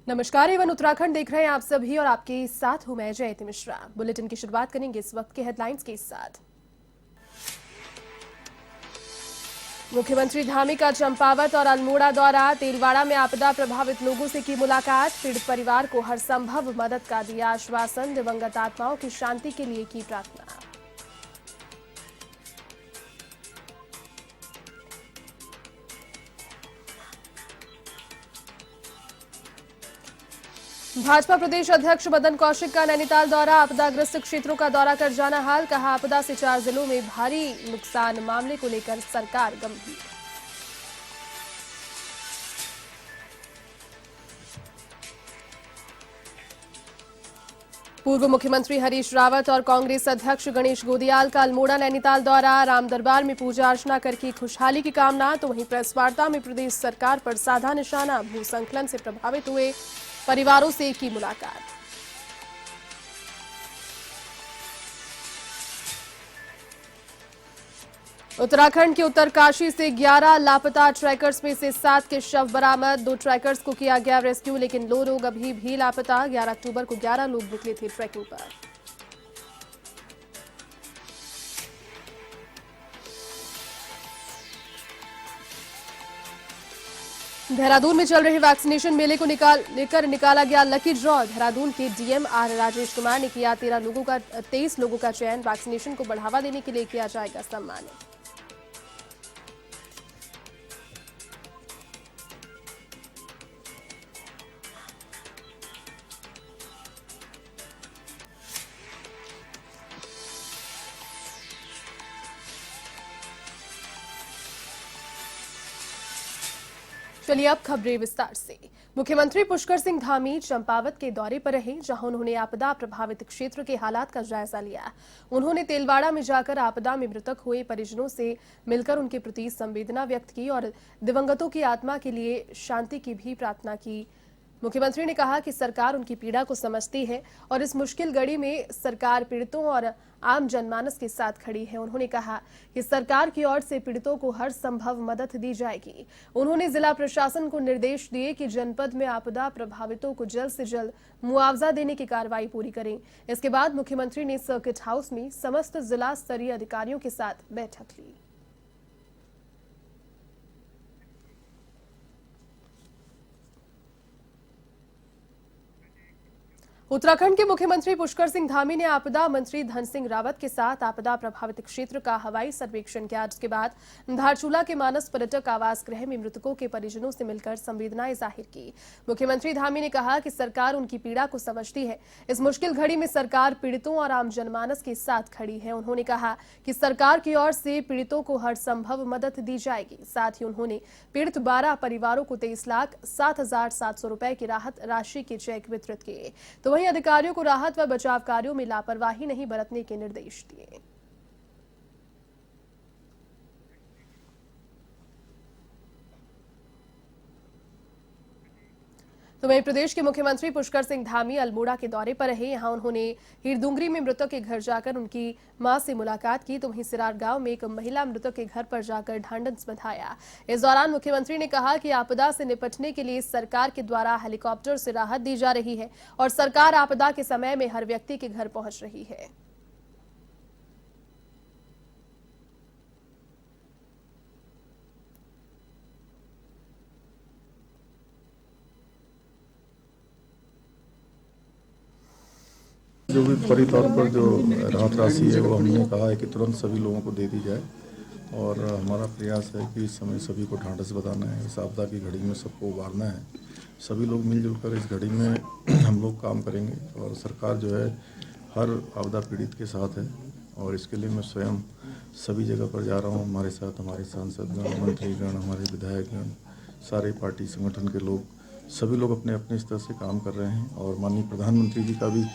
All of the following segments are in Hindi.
नमस्कार। एवन उत्तराखंड देख रहे हैं आप सभी और आपके साथ हूं मैं जयति मिश्रा। बुलेटिन की शुरुआत करेंगे इस वक्त के हेडलाइंस के साथ। मुख्यमंत्री धामी का चंपावत और अल्मोड़ा दौरा। तेलवाड़ा में आपदा प्रभावित लोगों से की मुलाकात। पीड़ित परिवार को हर संभव मदद का दिया आश्वासन। दिवंगत आत्माओं की शांति के लिए की प्रार्थना। भाजपा प्रदेश अध्यक्ष मदन कौशिक का नैनीताल दौरा। आपदाग्रस्त क्षेत्रों का दौरा कर जाना हाल। कहा, आपदा से 4 जिलों में भारी नुकसान, मामले को लेकर सरकार गंभीर। पूर्व मुख्यमंत्री हरीश रावत और कांग्रेस अध्यक्ष गणेश गोदियाल का अल्मोड़ा नैनीताल दौरा। राम दरबार में पूजा अर्चना करके खुशहाली की कामना। तो वहीं प्रेस वार्ता में प्रदेश सरकार पर साधा निशाना। भूस्खलन से प्रभावित हुए परिवारों से की मुलाकात। उत्तराखंड के उत्तरकाशी से 11 लापता ट्रैकर्स में से 7 के शव बरामद। 2 ट्रैकर्स को किया गया रेस्क्यू, लेकिन 2 लोग अभी भी लापता। 11 अक्टूबर को 11 लोग निकले थे ट्रैकिंग पर। देहरादून में चल रहे वैक्सीनेशन मेले को लेकर निकाला गया लकी ड्रॉ। देहरादून के डीएम आर राजेश कुमार ने किया 23 लोगों का चयन। वैक्सीनेशन को बढ़ावा देने के लिए किया जाएगा सम्मानित। चलिए अब खबरें विस्तार से। मुख्यमंत्री पुष्कर सिंह धामी चंपावत के दौरे पर रहे, जहां उन्होंने आपदा प्रभावित क्षेत्र के हालात का जायजा लिया। उन्होंने तेलवाड़ा में जाकर आपदा में मृतक हुए परिजनों से मिलकर उनके प्रति संवेदना व्यक्त की और दिवंगतों की आत्मा के लिए शांति की भी प्रार्थना की। मुख्यमंत्री ने कहा कि सरकार उनकी पीड़ा को समझती है और इस मुश्किल घड़ी में सरकार पीड़ितों और आम जनमानस के साथ खड़ी है। उन्होंने कहा कि सरकार की ओर से पीड़ितों को हर संभव मदद दी जाएगी। उन्होंने जिला प्रशासन को निर्देश दिए कि जनपद में आपदा प्रभावितों को जल्द से जल्द मुआवजा देने की कार्रवाई पूरी करें। इसके बाद मुख्यमंत्री ने सर्किट हाउस में समस्त जिला स्तरीय अधिकारियों के साथ बैठक ली। उत्तराखंड के मुख्यमंत्री पुष्कर सिंह धामी ने आपदा मंत्री धन सिंह रावत के साथ आपदा प्रभावित क्षेत्र का हवाई सर्वेक्षण किया। इसके बाद धारचूला के मानस पर्यटक आवास गृह में मृतकों के परिजनों से मिलकर संवेदनाएं जाहिर की। मुख्यमंत्री धामी ने कहा कि सरकार उनकी पीड़ा को समझती है। इस मुश्किल घड़ी में सरकार पीड़ितों और आम जनमानस के साथ खड़ी है। उन्होंने कहा कि सरकार की ओर से पीड़ितों को हर संभव मदद दी जाएगी। साथ ही उन्होंने पीड़ित 12 परिवारों को 23,07,700 रुपए की राहत राशि के चेक वितरित किए। तो वहीं अधिकारियों को राहत व बचाव कार्यों में लापरवाही नहीं बरतने के निर्देश दिए। तो वहीं प्रदेश के मुख्यमंत्री पुष्कर सिंह धामी अल्मोड़ा के दौरे पर रहे। यहां उन्होंने हीरदुंगरी में मृतक के घर जाकर उनकी मां से मुलाकात की। तो वहीं सिरार गांव में एक महिला मृतक के घर पर जाकर ढांढस बंधाया। इस दौरान मुख्यमंत्री ने कहा कि आपदा से निपटने के लिए सरकार के द्वारा हेलीकॉप्टर से राहत दी जा रही है और सरकार आपदा के समय में हर व्यक्ति के घर पहुंच रही है। जो भी फौरी तौर पर जो राहत राशि है वो हमने कहा है कि तुरंत सभी लोगों को दे दी जाए और हमारा प्रयास है कि इस समय सभी को ढांढस बंधाना है। इस आपदा की घड़ी में सबको उबारना है। सभी लोग मिलजुल कर इस घड़ी में हम लोग काम करेंगे और सरकार जो है हर आपदा पीड़ित के साथ है और इसके लिए मैं स्वयं सभी जगह पर जा रहा हूँ। हमारे साथ हमारे सांसदगण, मंत्रीगण, हमारे विधायकगण, सारे पार्टी संगठन के लोग, सभी लोग अपने अपने स्तर से काम कर रहे हैं और माननीय प्रधानमंत्री जी का भी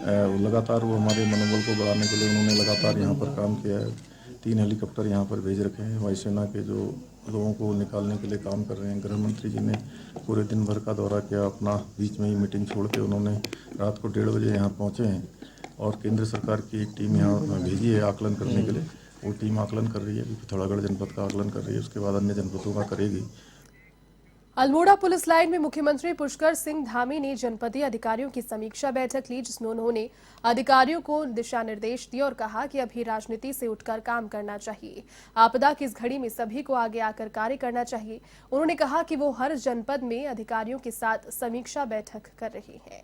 लगातार वो हमारे मनोबल को बढ़ाने के लिए उन्होंने लगातार यहाँ पर काम किया है। 3 हेलीकॉप्टर यहाँ पर भेज रखे हैं। वायुसेना के जो लोगों को निकालने के लिए काम कर रहे हैं। गृह मंत्री जी ने पूरे दिन भर का दौरा किया, अपना बीच में ही मीटिंग छोड़ के उन्होंने रात को 1:30 बजे यहाँ पहुँचे हैं और केंद्र सरकार की एक टीम यहाँ भेजी है आकलन करने के लिए। वो टीम आकलन कर रही है, पिथौरागढ़ जनपद का आकलन कर रही है, उसके बाद अन्य जनपदों का करेगी। अल्मोड़ा पुलिस लाइन में मुख्यमंत्री पुष्कर सिंह धामी ने जनपदीय अधिकारियों की समीक्षा बैठक ली, जिसमें उन्होंने अधिकारियों को दिशा निर्देश दिए और कहा कि अभी राजनीति से उठकर काम करना चाहिए। आपदा की इस घड़ी में सभी को आगे आकर कार्य करना चाहिए। उन्होंने कहा कि वो हर जनपद में अधिकारियों के साथ समीक्षा बैठक कर रहे हैं।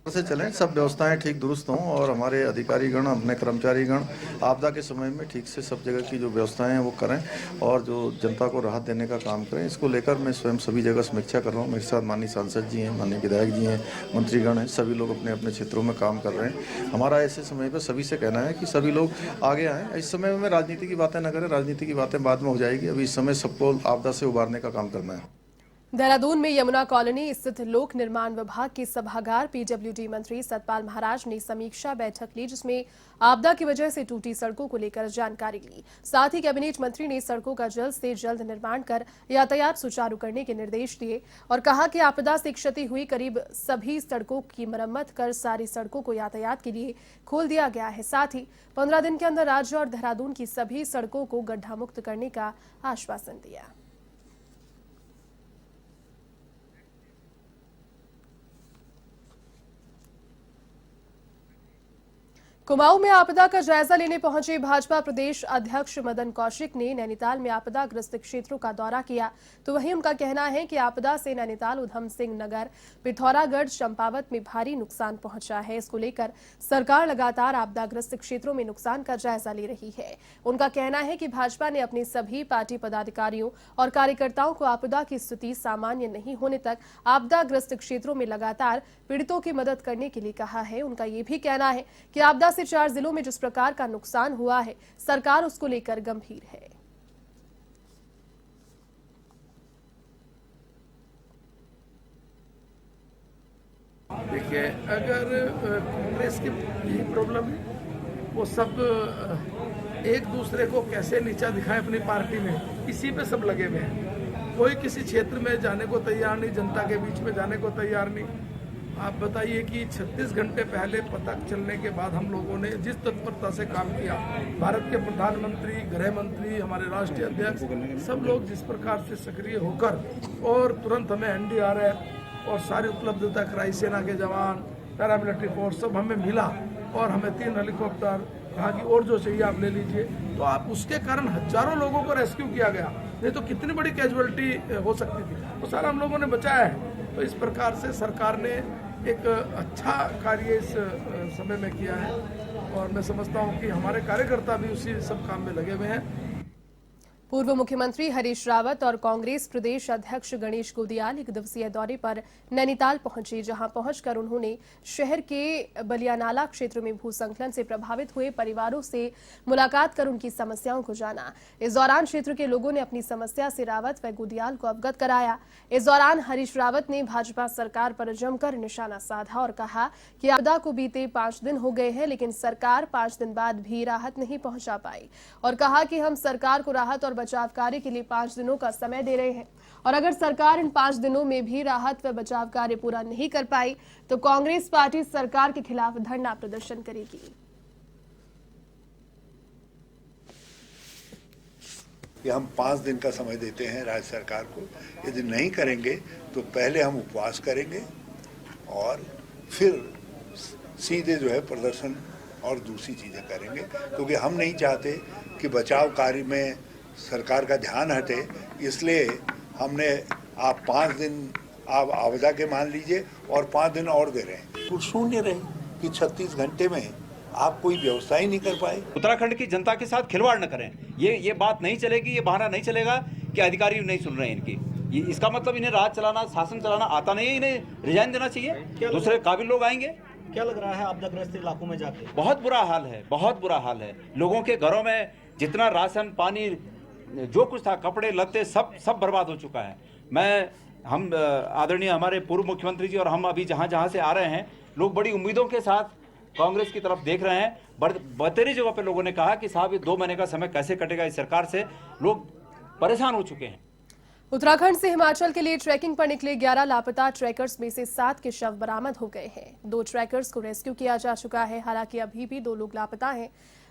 से चलें, सब व्यवस्थाएं ठीक दुरुस्त हों और हमारे अधिकारीगण, अपने कर्मचारीगण आपदा के समय में ठीक से सब जगह की जो व्यवस्थाएं हैं वो करें और जो जनता को राहत देने का काम करें। इसको लेकर मैं स्वयं सभी जगह समीक्षा कर रहा हूं। मेरे साथ माननीय सांसद जी हैं, माननीय विधायक जी हैं, मंत्रीगण हैं, सभी लोग अपने अपने क्षेत्रों में काम कर रहे हैं। हमारा ऐसे समय पर सभी से कहना है कि सभी लोग आगे आएँ। इस समय में राजनीति की बातें न करें, राजनीति की बातें बाद में हो जाएगी। अभी इस समय सबको आपदा से उबारने का काम करना है। देहरादून में यमुना कॉलोनी स्थित लोक निर्माण विभाग के सभागार पीडब्ल्यूडी मंत्री सतपाल महाराज ने समीक्षा बैठक ली, जिसमें आपदा की वजह से टूटी सड़कों को लेकर जानकारी ली। साथ ही कैबिनेट मंत्री ने सड़कों का जल्द से जल्द निर्माण कर यातायात सुचारू करने के निर्देश दिए और कहा कि आपदा से क्षति हुई करीब सभी सड़कों की मरम्मत कर सारी सड़कों को यातायात के लिए खोल दिया गया है। साथ ही 15 दिन के अंदर राज्य और देहरादून की सभी सड़कों को गड्ढा मुक्त करने का आश्वासन दिया। कुमाऊं में आपदा का जायजा लेने पहुंचे भाजपा प्रदेश अध्यक्ष मदन कौशिक ने नैनीताल में आपदाग्रस्त क्षेत्रों का दौरा किया, तो वहीं उनका कहना है कि आपदा से नैनीताल, उधम सिंह नगर, पिथौरागढ़, चंपावत में भारी नुकसान पहुंचा है। इसको लेकर सरकार लगातार आपदाग्रस्त क्षेत्रों में नुकसान का जायजा ले रही है। उनका कहना है कि भाजपा ने अपने सभी पार्टी पदाधिकारियों और कार्यकर्ताओं को आपदा की स्थिति सामान्य नहीं होने तक आपदाग्रस्त क्षेत्रों में लगातार पीड़ितों की मदद करने के लिए कहा है। उनका ये भी कहना है कि आपदा 4 जिलों में जिस प्रकार का नुकसान हुआ है, सरकार उसको लेकर गंभीर है। देखिए, अगर कांग्रेस की यही प्रॉब्लम है, वो सब एक दूसरे को कैसे नीचा दिखाएं अपनी पार्टी में, इसी पे सब लगे हुए हैं। कोई किसी क्षेत्र में जाने को तैयार नहीं, जनता के बीच में जाने को तैयार नहीं। आप बताइए कि 36 घंटे पहले पता चलने के बाद हम लोगों ने जिस तत्परता से काम किया, भारत के प्रधानमंत्री, गृह मंत्री, हमारे राष्ट्रीय अध्यक्ष, सब लोग जिस प्रकार से सक्रिय होकर और तुरंत हमें NDRF और सारी उपलब्धता कराई, सेना के जवान, पैरामिलिट्री फोर्स सब हमें मिला और हमें 3 हेलीकॉप्टर कहा कि और जो चाहिए आप ले लीजिए। तो आप उसके कारण हजारों लोगों को रेस्क्यू किया गया, नहीं तो कितनी बड़ी कैजुअलिटी हो सकती थी, वो सारा हम लोगों ने बचाया है। तो इस प्रकार से सरकार ने एक अच्छा कार्य इस समय में किया है और मैं समझता हूं कि हमारे कार्यकर्ता भी उसी सब काम में लगे हुए हैं। पूर्व मुख्यमंत्री हरीश रावत और कांग्रेस प्रदेश अध्यक्ष गणेश गोदियाल 1 दिवसीय दौरे पर नैनीताल पहुंचे, जहां पहुंचकर उन्होंने शहर के बलियानाला क्षेत्र में भूस्खलन से प्रभावित हुए परिवारों से मुलाकात कर उनकी समस्याओं को जाना। इस दौरान क्षेत्र के लोगों ने अपनी समस्या से रावत व गोदियाल को अवगत कराया। इस दौरान हरीश रावत ने भाजपा सरकार पर जमकर निशाना साधा और कहा कि आपदा को बीते 5 दिन हो गए हैं, लेकिन सरकार 5 दिन बाद भी राहत नहीं पहुंचा पाई और कहा कि हम सरकार को राहत और बचाव कार्य के लिए 5 दिनों का समय दे रहे हैं और अगर सरकार इन 5 दिनों में भी राहत व बचाव कार्य पूरा नहीं कर पाई तो कांग्रेस पार्टी सरकार के खिलाफ धरना प्रदर्शन करेगी। कि हम 5 दिन का समय देते हैं राज्य सरकार को, यदि नहीं करेंगे तो पहले हम उपवास करेंगे और फिर सीधे जो है प्रदर्शन और दूसरी चीज़ें करेंगे, क्योंकि हम नहीं चाहते कि बचाव कार्य में सरकार का ध्यान हटे। इसलिए हमने आप 5 दिन आप आपदा के मान लीजिए और 5 दिन और दे रहे हैं। तो शून्य रहे कि 36 घंटे में आप कोई व्यवस्था ही नहीं कर पाए। उत्तराखंड की जनता के साथ खिलवाड़ न करें, ये बात नहीं चलेगी, ये बहाना नहीं चलेगा कि अधिकारी नहीं सुन रहे हैं इनकी। इसका मतलब इन्हें राज चलाना, शासन चलाना आता नहीं है, इन्हें रिजाइन देना चाहिए, दूसरे काबिल लोग आएंगे। क्या लग रहा है आपदाग्रस्त इलाकों में जाके? बहुत बुरा हाल है, बहुत बुरा हाल है। लोगों के घरों में जितना राशन पानी जो कुछ था, कपड़े लत्ते सब बर्बाद हो चुका है। हम आदरणीय हमारे पूर्व मुख्यमंत्री जी और हम अभी जहाँ से आ रहे हैं, लोग बड़ी उम्मीदों के साथ कांग्रेस की तरफ देख रहे हैं। बतेरी जगह पे लोगों ने कहा कि साहब ये 2 महीने का समय कैसे कटेगा इस सरकार से, लोग परेशान हो चुके हैं। उत्तराखंड से हिमाचल के लिए ट्रैकिंग पर निकले 11 लापता ट्रैकर्स में से 7 के शव बरामद हो गए हैं। 2 ट्रैकर्स को रेस्क्यू किया जा चुका है, हालांकि अभी भी 2 लोग लापता हैं।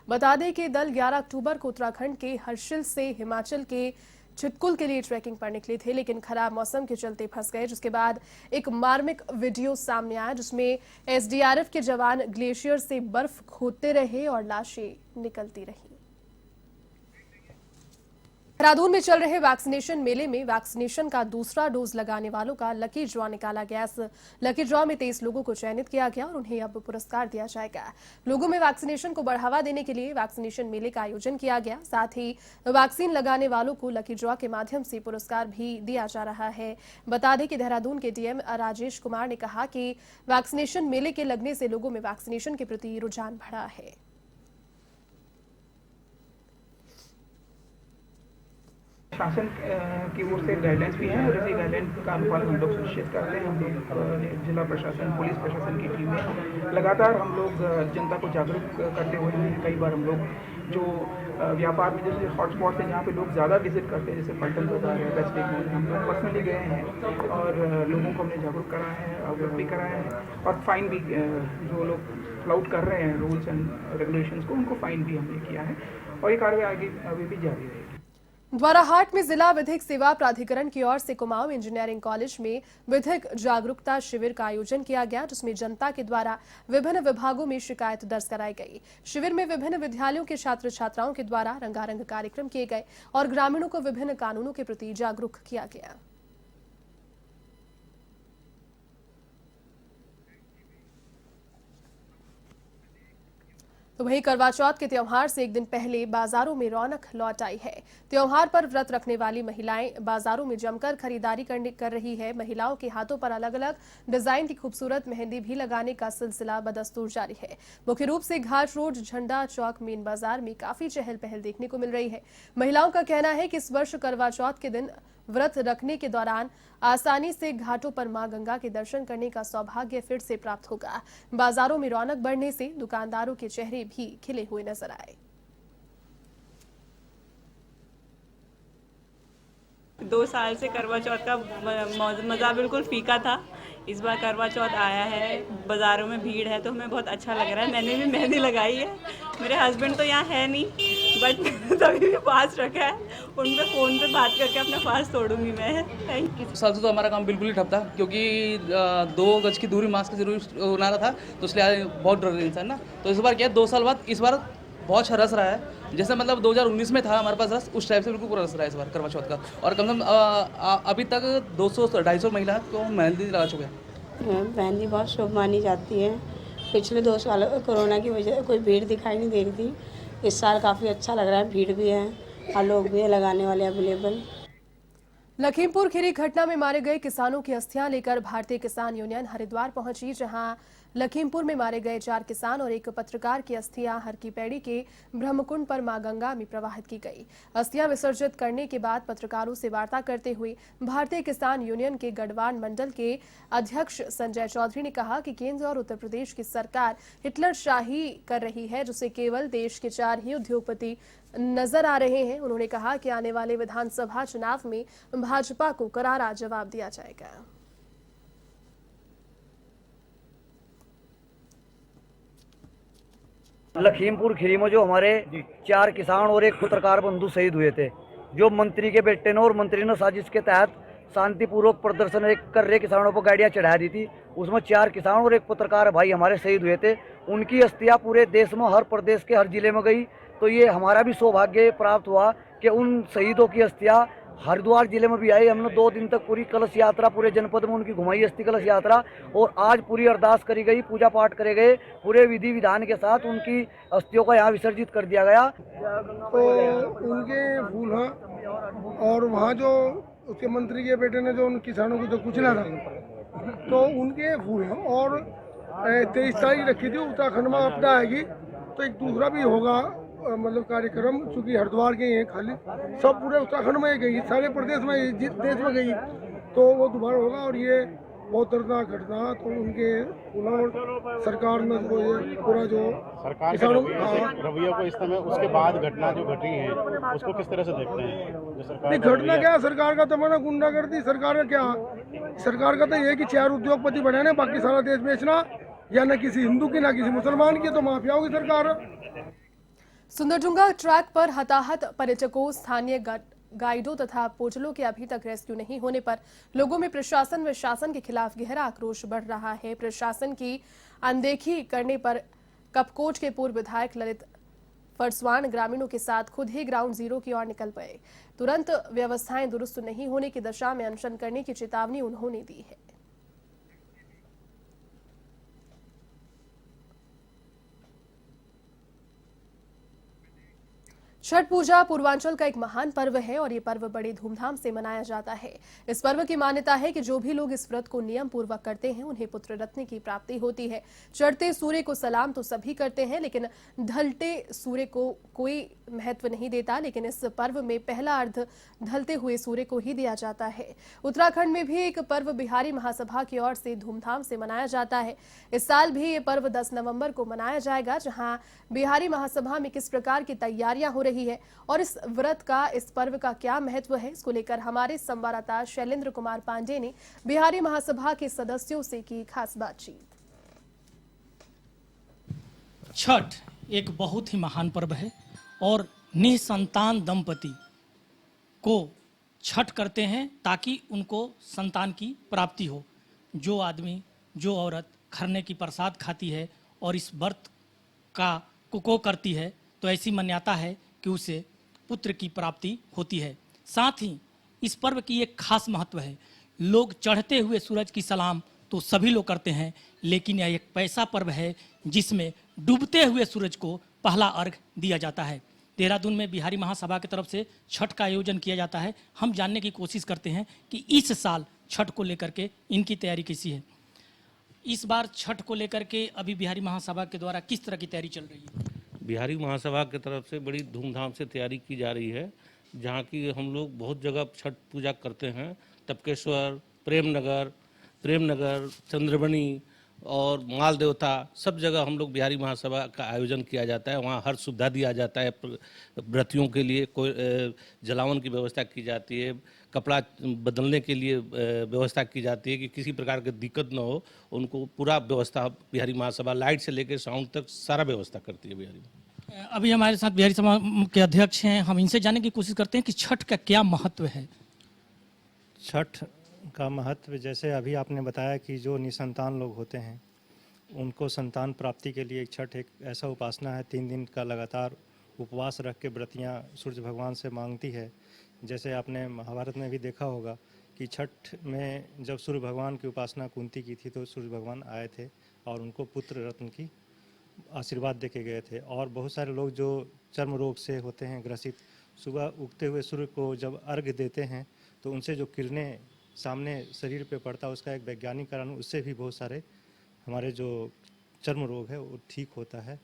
बता दें कि दल 11 अक्टूबर को उत्तराखंड के हर्षिल से हिमाचल के चितकुल के लिए ट्रैकिंग पर निकले थे, लेकिन खराब मौसम के चलते फंस गए, जिसके बाद एक मार्मिक वीडियो सामने आया जिसमें एसडीआरएफ के जवान ग्लेशियर से बर्फ खोदते रहे और लाशें निकलती रही। देहरादून में चल रहे वैक्सीनेशन मेले में वैक्सीनेशन का दूसरा डोज लगाने वालों का लकी ड्रॉ निकाला गया। इस लकी ड्रॉ में 23 लोगों को चयनित किया गया और उन्हें अब पुरस्कार दिया जाएगा। लोगों में वैक्सीनेशन को बढ़ावा देने के लिए वैक्सीनेशन मेले का आयोजन किया गया। साथ ही वैक्सीन लगाने वालों को लकी ड्रॉ के माध्यम से पुरस्कार भी दिया जा रहा है। बता दें कि देहरादून के डीएम राजेश कुमार ने कहा कि वैक्सीनेशन मेले के लगने से लोगों में वैक्सीनेशन के प्रति रुझान बढ़ा है। शासन की ओर से गाइडलाइंस भी हैं और इसी गाइडलाइंस का अनुपालन हम लोग सुनिश्चित करते हैं। हम लोग जिला प्रशासन, पुलिस प्रशासन की टीमें लगातार हम लोग जनता को जागरूक करते हुए हैं। कई बार हम लोग जो व्यापार में जैसे हॉटस्पॉट है जहाँ पे लोग ज़्यादा विजिट करते हैं, जैसे पल्टन बाजार है, वेस्ट मॉल, हम लोग पर्सनली गए हैं और लोगों को हमने जागरूक कराया है, अवगत भी कराया है और फाइन भी जो लोग फ्लाउट कर रहे हैं रूल्स एंड रेगुलेशंस को, उनको फाइन भी हमने किया है और ये कार्रवाई आगे अभी भी जारी रहेगी। द्वाराहाट में जिला विधिक सेवा प्राधिकरण की ओर से कुमाऊं इंजीनियरिंग कॉलेज में विधिक जागरूकता शिविर का आयोजन किया गया, जिसमें जनता के द्वारा विभिन्न विभागों में शिकायत दर्ज कराई गई। शिविर में विभिन्न विद्यालयों के छात्र छात्राओं के द्वारा रंगारंग कार्यक्रम किए गए और ग्रामीणों को विभिन्न कानूनों के प्रति जागरूक किया गया। तो वहीं करवा चौथ के त्योहार से एक दिन पहले बाजारों में रौनक लौट आई है। त्योहार पर व्रत रखने वाली महिलाएं बाजारों में जमकर खरीदारी कर रही है। महिलाओं के हाथों पर अलग अलग डिजाइन की खूबसूरत मेहंदी भी लगाने का सिलसिला बदस्तूर जारी है। मुख्य रूप से घाट रोड, झंडा चौक, मेन बाजार में काफी चहल पहल देखने को मिल रही है। महिलाओं का कहना है कि इस वर्ष करवा चौथ के दिन व्रत रखने के दौरान आसानी से घाटों पर मां गंगा के दर्शन करने का सौभाग्य फिर से प्राप्त होगा। बाजारों में रौनक बढ़ने से दुकानदारों के चेहरे भी खिले हुए नजर आए। 2 साल से करवा चौथ का मज़ा बिल्कुल फीका था। इस बार करवा चौथ आया है, बाज़ारों में भीड़ है तो हमें बहुत अच्छा लग रहा है। मैंने भी मेहंदी लगाई है। मेरे हस्बैंड तो यहाँ है नहीं, बट तभी भी फास्ट रखा है। उन पे फ़ोन पे बात करके अपना फास्ट तोड़ूंगी मैं। Thank you. साल से तो हमारा काम बिल्कुल ही ठप था, क्योंकि 2 गज की दूरी मास्क जरूर होना था, तो इसलिए बहुत डर रहे इंसान ना। तो इस बार क्या 2 साल बाद इस बार बहुत अच्छा रस रहा है। जैसे मतलब 2019 में था हमारे पास रस, उस टाइप से बिल्कुल पूरा रस रहा है इस बार करवा चौथ का। और कम से कम अभी तक 200-250 महिला को मेहंदी लगा चुके हैं। मेहंदी बहुत शुभ मानी जाती है। पिछले 2 साल कोरोना की वजह से कोई भीड़ दिखाई नहीं दे रही थी। इस साल काफ़ी अच्छा लग रहा है, भीड़ भी है और लोग भी है लगाने वाले अवेलेबल। लखीमपुर खीरी घटना में मारे गए किसानों की अस्थियां लेकर भारतीय किसान यूनियन हरिद्वार पहुंची, जहां लखीमपुर में मारे गए 4 किसान और एक पत्रकार की अस्थियां हर की पैड़ी के ब्रह्मकुंड पर मां गंगा में प्रवाहित की गई। अस्थियां विसर्जित करने के बाद पत्रकारों से वार्ता करते हुए भारतीय किसान यूनियन के गढ़वाल मंडल के अध्यक्ष संजय चौधरी ने कहा कि केंद्र और उत्तर प्रदेश की सरकार हिटलरशाही कर रही है, जिसे केवल देश के 4 ही उद्योगपति नजर आ रहे हैं। उन्होंने कहा कि आने वाले विधानसभा चुनाव में भाजपा को करारा जवाब दिया जाएगा। लखीमपुर खीरी में जो हमारे 4 किसान और एक पत्रकार बंधु शहीद हुए थे, जो मंत्री के बेटे ने और मंत्री ने साजिश के तहत शांतिपूर्वक प्रदर्शन कर रहे किसानों पर गाड़ियां चढ़ा दी थी, उसमें 4 किसान और एक पत्रकार भाई हमारे शहीद हुए थे। उनकी अस्थियां पूरे देश में, हर प्रदेश के हर जिले में गई। तो ये हमारा भी सौभाग्य प्राप्त हुआ कि उन शहीदों की अस्थियां हरिद्वार जिले में भी आई। हमने 2 दिन तक पूरी कलश यात्रा पूरे जनपद में उनकी घुमाई, अस्थि कलश यात्रा, और आज पूरी अरदास करी गई, पूजा पाठ करे गए, पूरे विधि विधान के साथ उनकी अस्थियों को यहाँ विसर्जित कर दिया गया। तो उनके फूल हैं और वहाँ जो उसके मंत्री के बेटे ने जो उन किसानों को जो कुचला था, तो उनके फूल हैं। और 23 तारीख रखी थी, उत्तराखंड में आपदा आएगी तो एक दूसरा भी होगा मतलब कार्यक्रम, चूँकि हरिद्वार के हैं खाली, सब पूरे उत्तराखंड में गई, सारे प्रदेश में, देश में गई, तो वो दोबारा होगा। और ये बहुत दर्दनाक घटना। तो उनके पुनः सरकार में जो ये पूरा जो सरकार के रवैया को इस समय उसके बाद घटना जो घटी है उसको किस तरह से देखते हैं? जो सरकार नहीं, घटना क्या है, सरकार का तो माना गुंडागर्दी। सरकार का क्या, सरकार का तो ये है कि 4 उद्योगपति बनाने, बाकी सारा देश बेचना, या न किसी हिंदू की ना किसी मुसलमान की, तो माफियाओं की सरकार। सुंदरडुंगा ट्रैक पर हताहत पर्यटकों, स्थानीय गाइडों तथा पोर्टलों के अभी तक रेस्क्यू नहीं होने पर लोगों में प्रशासन व शासन के खिलाफ गहरा आक्रोश बढ़ रहा है। प्रशासन की अनदेखी करने पर कपकोट के पूर्व विधायक ललित फरसवान ग्रामीणों के साथ खुद ही ग्राउंड जीरो की ओर निकल पड़े। तुरंत व्यवस्थाएं दुरुस्त नहीं होने की दशा में अनशन करने की चेतावनी उन्होंने दी है। छठ पूजा पूर्वांचल का एक महान पर्व है और ये पर्व बड़ी धूमधाम से मनाया जाता है। इस पर्व की मान्यता है कि जो भी लोग इस व्रत को नियम पूर्वक करते हैं उन्हें पुत्र रत्न की प्राप्ति होती है। चढ़ते सूर्य को सलाम तो सभी करते हैं, लेकिन ढलते सूर्य को कोई महत्व नहीं देता। लेकिन इस पर्व में पहला अर्घ ढलते हुए सूर्य को ही दिया जाता है। उत्तराखंड में भी एक पर्व बिहारी महासभा की ओर से धूमधाम से मनाया जाता है। इस साल भी ये पर्व 10 नवंबर को मनाया जाएगा, जहां बिहारी महासभा में किस प्रकार की तैयारियां हो रही है और इस व्रत का, इस पर्व का क्या महत्व है, इसको लेकर हमारे संवाददाता शैलेंद्र कुमार पांडे ने बिहारी महासभा के सदस्यों से की खास बातचीत। छठ एक बहुत ही महान पर्व है और निसंतान दंपति को छठ करते हैं ताकि उनको संतान की प्राप्ति हो। जो आदमी, जो औरत खरने की प्रसाद खाती है और इस व्रत को करती है तो ऐसी मान्यता है कि उसे पुत्र की प्राप्ति होती है। साथ ही इस पर्व की एक खास महत्व है। लोग चढ़ते हुए सूरज की सलाम तो सभी लोग करते हैं, लेकिन यह एक ऐसा पर्व है जिसमें डूबते हुए सूरज को पहला अर्घ दिया जाता है। देहरादून में बिहारी महासभा की तरफ से छठ का आयोजन किया जाता है। हम जानने की कोशिश करते हैं कि इस साल छठ को लेकर के इनकी तैयारी कैसी है। इस बार छठ को लेकर के अभी बिहारी महासभा के द्वारा किस तरह की तैयारी चल रही है? बिहारी महासभा की तरफ से बड़ी धूमधाम से तैयारी की जा रही है, जहाँ की हम लोग बहुत जगह छठ पूजा करते हैं। तपकेश्वर, प्रेमनगर, चंद्रबनी और माल देवता, सब जगह हम लोग बिहारी महासभा का आयोजन किया जाता है। वहाँ हर सुविधा दिया जाता है व्रतियों के लिए। कोई जलावन की व्यवस्था की जाती है, कपड़ा बदलने के लिए व्यवस्था की जाती है कि किसी प्रकार की दिक्कत न हो। उनको पूरा व्यवस्था बिहारी महासभा, लाइट से लेकर साउंड तक सारा व्यवस्था करती है बिहारी। अभी हमारे साथ बिहारी सभा के अध्यक्ष हैं, हम इनसे जानने की कोशिश करते हैं कि छठ का क्या महत्व है। छठ का महत्व, जैसे अभी आपने बताया कि जो निसंतान लोग होते हैं उनको संतान प्राप्ति के लिए छठ एक ऐसा उपासना है। 3 दिन का लगातार उपवास रख के व्रतियाँ सूर्य भगवान से मांगती है। जैसे आपने महाभारत में भी देखा होगा कि छठ में जब सूर्य भगवान की उपासना कुंती की थी तो सूर्य भगवान आए थे और उनको पुत्र रत्न की आशीर्वाद दे के गए थे। और बहुत सारे लोग जो चर्म रोग से होते हैं ग्रसित, सुबह उगते हुए सूर्य को जब अर्घ देते हैं तो उनसे जो किरणें सामने शरीर पे पड़ता है उसका एक वैज्ञानिक कारण, उससे भी बहुत सारे हमारे जो चर्म रोग है वो ठीक होता है।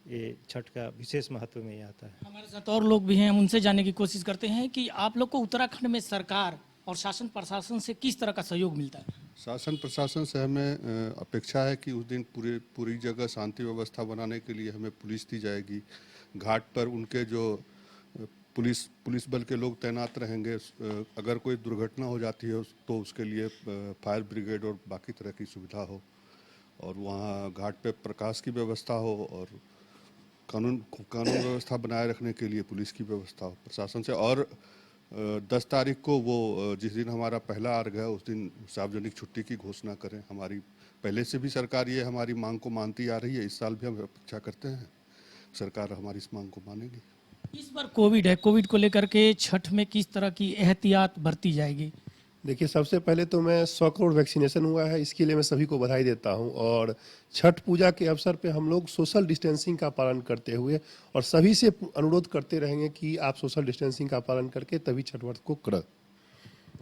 ये छठ का विशेष महत्व में ही आता है। हमारे साथ और लोग भी हैं, हम उनसे जानने की कोशिश करते हैं कि आप लोग को उत्तराखंड में सरकार और शासन प्रशासन से किस तरह का सहयोग मिलता है। शासन प्रशासन से हमें अपेक्षा है कि उस दिन पूरी जगह शांति व्यवस्था बनाने के लिए हमें पुलिस दी जाएगी। घाट पर उनके जो पुलिस बल के लोग तैनात रहेंगे। अगर कोई दुर्घटना हो जाती है तो उसके लिए फायर ब्रिगेड और बाकी तरह की सुविधा हो, और वहाँ घाट पे प्रकाश की व्यवस्था हो, और कानून व्यवस्था बनाए रखने के लिए पुलिस की व्यवस्था हो प्रशासन से। और 10 तारीख को वो जिस दिन हमारा पहला अर्घ है उस दिन सार्वजनिक छुट्टी की घोषणा करें। हमारी पहले से भी सरकार ये हमारी मांग को मानती आ रही है। इस साल भी हम अपेक्षा करते हैं सरकार हमारी इस मांग को मानेगी। इस बार कोविड है, कोविड को लेकर के छठ में किस तरह की एहतियात बरती जाएगी? देखिए, सबसे पहले तो मैं 100 करोड़ वैक्सीनेशन हुआ है, इसके लिए मैं सभी को बधाई देता हूं। और छठ पूजा के अवसर पे हम लोग सोशल डिस्टेंसिंग का पालन करते हुए और सभी से अनुरोध करते रहेंगे कि आप सोशल डिस्टेंसिंग का पालन करके तभी छठ व्रत को करें।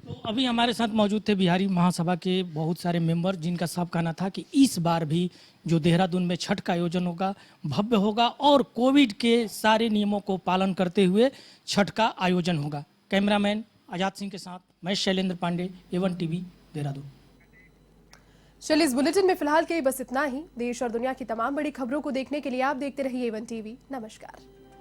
तो अभी हमारे साथ मौजूद थे बिहारी महासभा के बहुत सारे मेंबर, जिनका सब कहना था कि इस बार भी जो देहरादून में छठ का आयोजन होगा भव्य होगा और कोविड के सारे नियमों को पालन करते हुए छठ का आयोजन होगा। कैमरामैन आजाद सिंह के साथ मैं शैलेंद्र पांडे, A1 TV, देहरादून। चलिए इस बुलेटिन में फिलहाल के लिए बस इतना ही। देश और दुनिया की तमाम बड़ी खबरों को देखने के लिए आप देखते रहिए A1 TV। नमस्कार।